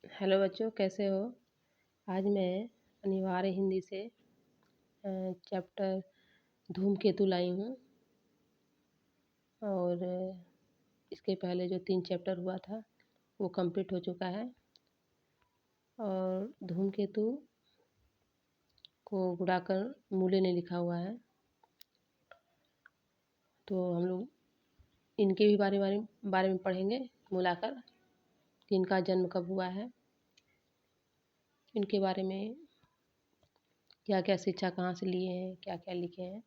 Hello बच्चों, कैसे हो? आज मैं अनिवार्य हिंदी से चैप्टर धूमकेतु लाई हूँ। और इसके पहले जो 3 चैप्टर हुआ था वो कंप्लीट हो चुका है। और धूमकेतु को गुड़ाकर मूले ने लिखा हुआ है। तो हम लोग इनके भी बारे में पढ़ेंगे मिलाकर कि इनका जन्म कब हुआ है, इनके बारे में क्या क्या शिक्षा कहाँ से लिए हैं, क्या क्या लिखे हैं,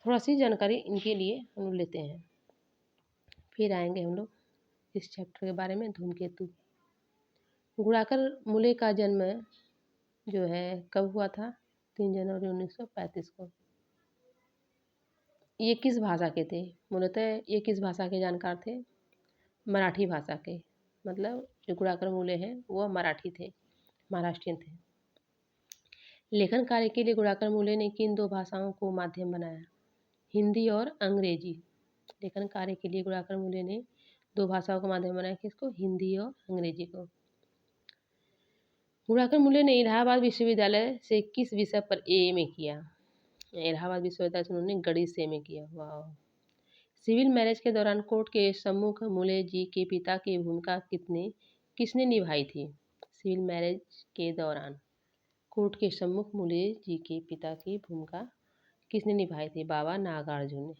थोड़ा सी जानकारी इनके लिए हम लोग लेते हैं। फिर आएंगे हम लोग इस चैप्टर के बारे में, धूमकेतु। गुड़ाकर मूले का जन्म जो है कब हुआ था? 3 जनवरी 1935 को। ये किस भाषा के थे? मूलतः ये किस भाषा के जानकार थे? मराठी भाषा के। मतलब जो गुड़ाकर मूले हैं वो मराठी थे, महाराष्ट्रियन थे। लेखन कार्य के लिए गुड़ाकर मूले ने किन 2 भाषाओं को माध्यम बनाया? हिंदी और अंग्रेजी। लेखन कार्य के लिए गुड़ाकर मूले ने 2 भाषाओं को माध्यम बनाया, किसको? हिंदी और अंग्रेजी को। गुड़ाकर मूले ने इलाहाबाद विश्वविद्यालय से किस विषय पर एमए किया? इलाहाबाद विश्वविद्यालय से उन्होंने गणित से एमए किया। वाह। सिविल मैरिज के दौरान कोर्ट के सम्मुख मूले जी के पिता की भूमिका किसने निभाई थी? सिविल मैरिज के दौरान कोर्ट के सम्मुख मूले जी के पिता की भूमिका किसने निभाई थी? बाबा नागार्जुन ने।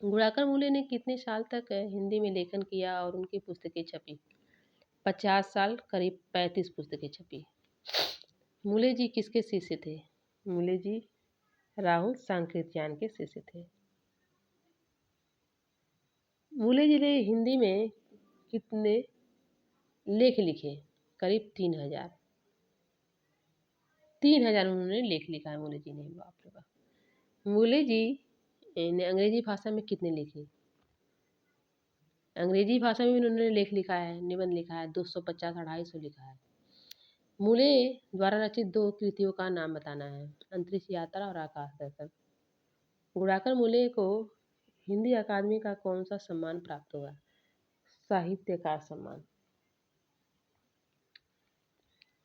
गुड़ाकर मूले ने कितने साल तक हिंदी में लेखन किया और उनकी पुस्तकें छपी? 50 साल, करीब 35 पुस्तकें छपी। मूले जी किसके शिष्य थे? मूले जी राहुल सांकृत्यायन के शिष्य थे। मूले जी ने हिंदी में कितने लेख लिखे? करीब 3000। 3000 उन्होंने लेख लिखा है मूले जी ने। बाप रे बाप। मूले जी ने अंग्रेजी भाषा में कितने लिखे? अंग्रेजी भाषा में भी उन्होंने लेख लिखा है, निबंध लिखा है, 250 250 लिखा है। मूले द्वारा रचित 2 कृतियों का नाम बताना है, अंतरिक्ष यात्रा और आकाश दर्शन। गुड़ाकर मूले को हिंदी अकादमी का कौन सा सम्मान प्राप्त हुआ? साहित्यकार सम्मान।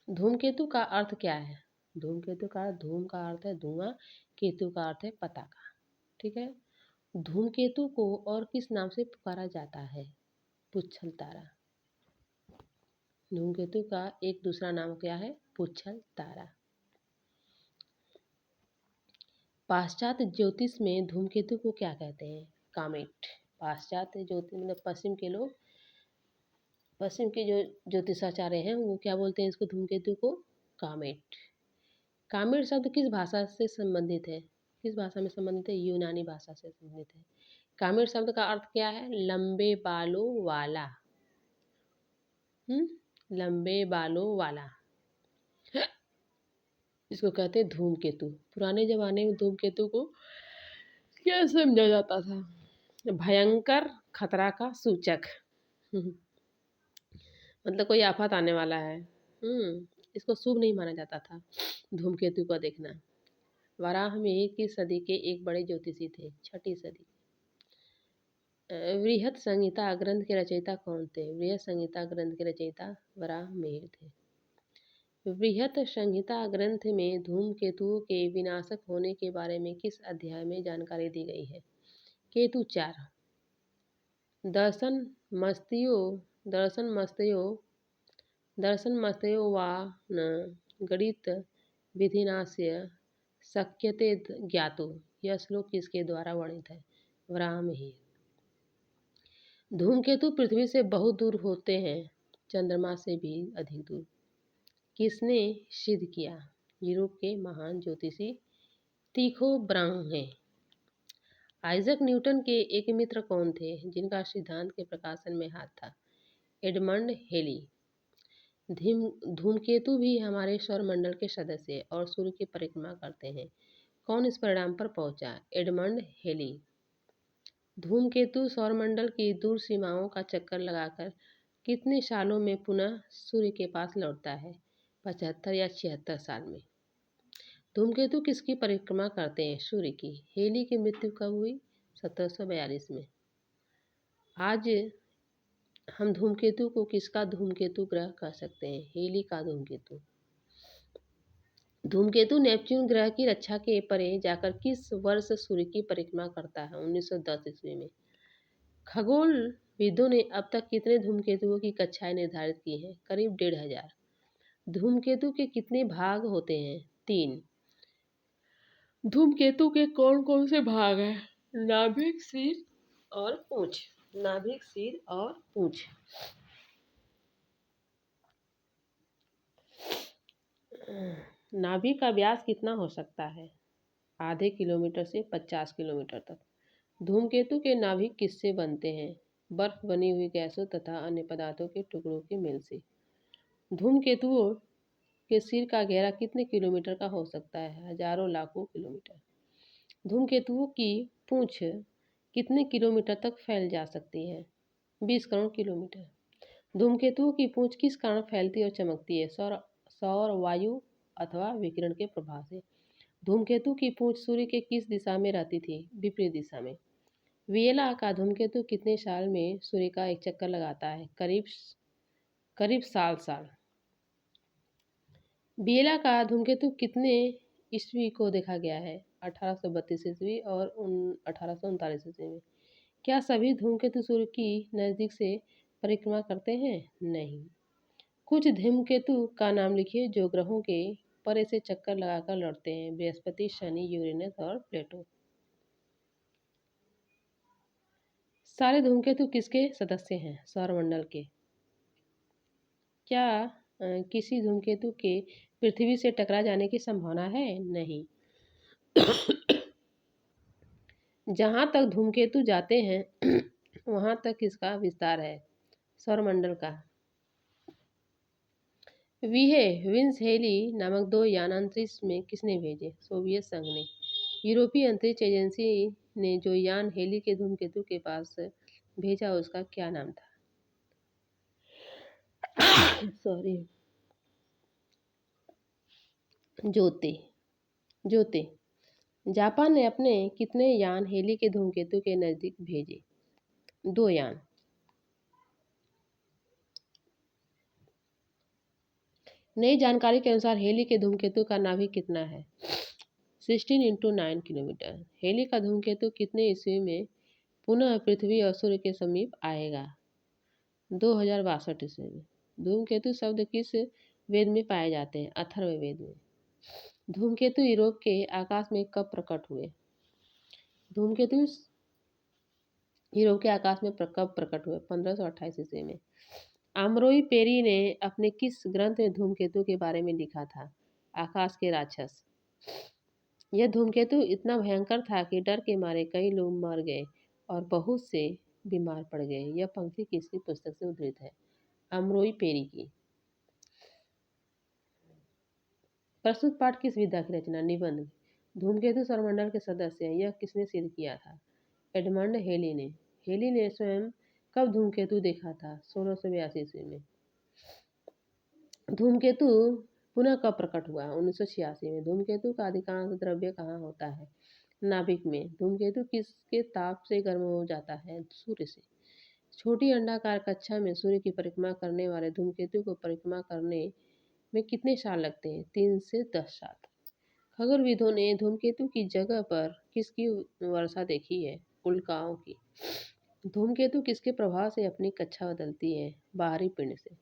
धूमकेतु का अर्थ क्या है? धूमकेतु का धूम का अर्थ है धुआं, केतु का अर्थ है पताका। ठीक है। धूमकेतु को और किस नाम से पुकारा जाता है? पुच्छल तारा। धूमकेतु का एक दूसरा नाम क्या है? पुच्छल तारा। पाश्चात्य ज्योतिष में धूमकेतु को क्या कहते हैं? कामेट। पाश्चात्य ज्योतिष मतलब पश्चिम के लोग, पश्चिम के जो ज्योतिषाचार्य हैं वो क्या बोलते हैं इसको? धूमकेतु को कामेट। कामेट शब्द किस भाषा से संबंधित है? किस भाषा में संबंधित है? यूनानी भाषा से संबंधित है। कामेट शब्द का अर्थ क्या है? लंबे बालों वाला। लंबे बालों वाला, इसको कहते हैं धूमकेतु। पुराने जमाने में धूमकेतु को क्या समझा जाता था? भयंकर खतरा का सूचक। मतलब कोई आफत आने वाला है। इसको शुभ नहीं माना जाता था धूमकेतु को देखना। वराह में किस सदी के एक बड़े ज्योतिषी थे? 6ठी सदी। वृहत संहिता ग्रंथ के रचयिता कौन थे? वृहत संहिता ग्रंथ के रचयिता वराह मिहिर थे। वृहत संहिता ग्रंथ में धूमकेतुओं के विनाशक होने के बारे में किस अध्याय में जानकारी दी गई है? केतु 4। दर्शन मस्तयो वा न गणित विधिनास्य शक्यते ज्ञातो। यह श्लोक किसके द्वारा वर्णित है? वराह ही। धूमकेतु पृथ्वी से बहुत दूर होते हैं, चंद्रमा से भी अधिक दूर। किसने सिद्ध किया? यूरोप के महान ज्योतिषी तीखो ब्राह्म हैं। आइजक न्यूटन के एक मित्र कौन थे जिनका सिद्धांत के प्रकाशन में हाथ था? Edmond Halley. धूमकेतु भी हमारे सौरमंडल के सदस्य और सूर्य की परिक्रमा करते हैं। कौन इस परिणाम पर पहुंचा? Edmond Halley. धूमकेतु सौरमंडल की दूर सीमाओं का चक्कर लगाकर कितने सालों में पुनः सूर्य के पास लौटता है? 75 या 76 साल में। धूमकेतु किसकी परिक्रमा करते हैं? सूर्य की। हेली की मृत्यु कब हुई? 1742 में। आज हम धूमकेतु को किसका धूमकेतु ग्रह कह सकते हैं? हेली का धूमकेतु। धूमकेतु नेपच्यून ग्रह की रक्षा के परे जाकर किस वर्ष सूर्य की परिक्रमा करता है? 1910 ईस्वी में। खगोलविदों ने अब तक कितने धूमकेतुओं की कक्षाएं निर्धारित की हैं? करीब 1500। धूमकेतु के कितने भाग होते हैं? 3। धूमकेतु के कौन कौन से भाग हैं? नाभिक, सिर और पूंछ। नाभिक, सिर और पूंछ। नाभिक का व्यास कितना हो सकता है? आधे किलोमीटर से 50 किलोमीटर तक। धूमकेतु के नाभिक किससे बनते हैं? बर्फ बनी हुई गैसों तथा अन्य पदार्थों के टुकड़ों के मेल से। धूमकेतुओं के सिर का घेरा कितने किलोमीटर का हो सकता है? हजारों लाखों किलोमीटर। धूमकेतुओं की पूंछ कितने किलोमीटर तक फैल जा सकती है? 20 करोड़ किलोमीटर। धूमकेतुओं की पूंछ किस कारण फैलती और चमकती है? सौर वायु अथवा विकिरण के प्रभाव से। धूमकेतु की पूंछ सूर्य के किस दिशा में रहती थी? विपरीत दिशा में। वियला का धूमकेतु कितने साल में सूर्य का एक चक्कर लगाता है? करीब साल। वियला का धूमकेतु कितने ईस्वी को देखा गया है? 1832 ईस्वी और 1839 ईस्वी में। क्या सभी धूमकेतु सूर्य की नज़दीक से परिक्रमा करते हैं? नहीं। कुछ धूमकेतु का नाम लिखिए जो ग्रहों के परे से चक्कर लगाकर लौटते हैं। बृहस्पति, शनि, यूरेनस और प्लूटो। सारे धूमकेतु किसके सदस्य हैं? सौरमंडल के। क्या किसी धूमकेतु के पृथ्वी से टकरा जाने की संभावना है? नहीं। जहाँ तक धूमकेतु जाते हैं वहाँ तक किसका विस्तार है? सौरमंडल का। विंस हेली नामक 2 यान अंतरिक्ष में किसने भेजे? सोवियत संघ ने। यूरोपीय अंतरिक्ष एजेंसी ने जो यान हेली के धूमकेतु के पास भेजा उसका क्या नाम था? सॉरी, जोते। जापान ने अपने कितने यान हेली के धूमकेतु के नजदीक भेजे? 2 यान। नई जानकारी के अनुसार हेली के धूमकेतु का नाभिक कितना है? 16 × 9 किलोमीटर। हेली का धूमकेतु कितने ईस्वी में पुनः पृथ्वी और सूर्य के समीप आएगा? 2062 ईस्वी में। धूमकेतु शब्द किस वेद में पाए जाते हैं? अथर्ववेद में। धूमकेतु यूरोप के आकाश में कब प्रकट हुए? धूमकेतु यूरोप के आकाश में कब प्रकट हुए? 1528 ईस्वी में। अमरोई पेरी ने अपने किस ग्रंथ में धूमकेतु के बारे में लिखा था? आकाश के राक्षस। यह धूमकेतु इतना भयंकर था कि डर के मारे कई लोग मर गए और बहुत से बीमार पड़ गए। यह पंक्ति किसकी पुस्तक से उद्धृत है? अमरोई पेरी की। प्रस्तुत पाठ किस विधा की रचना? निबंध। धूमकेतु सौरमंडल के सदस्य हैं, यह किसने सिद्ध किया था? एडमंड हेली ने। हेली ने स्वयं कब धूमकेतु देखा था? 1682 ईस्वी में। धूमकेतु पुनः कब प्रकट हुआ? 1986 में। धूमकेतु का अधिकांश द्रव्य कहाँ होता है? नाभिक में। धूमकेतु किसके ताप से गर्म हो जाता है? सूर्य से। छोटी अंडाकार कक्षा में सूर्य की परिक्रमा करने वाले धूमकेतु को परिक्रमा करने में कितने साल लगते हैं? 3 से 10 साल। खगोलविदों ने धूमकेतु की जगह पर किसकी वर्षा देखी है? उल्काओं की। धूमकेतु किसके प्रभाव से अपनी कक्षा बदलती है? बाहरी पिंड से।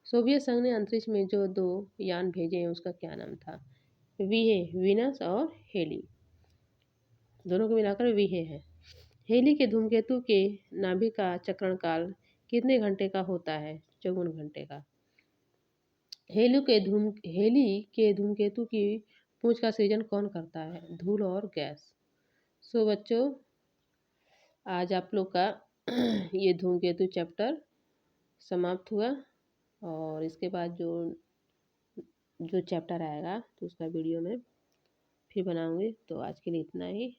सोवियत संघ ने अंतरिक्ष में जो 2 यान भेजे हैं उसका क्या नाम था? वीनस और हेली। दोनों को मिलाकर विहे है। हेली के धूमकेतु के नाभिक का चक्रण काल कितने घंटे का होता है? 54 घंटे का। हेली के धूमकेतु की पूंछ का सृजन कौन करता है? धूल और गैस। सो बच्चों, आज आप लोग का ये धूमकेतु चैप्टर समाप्त हुआ और इसके बाद जो चैप्टर आएगा तो उसका वीडियो में फिर बनाऊंगी। तो आज के लिए इतना ही।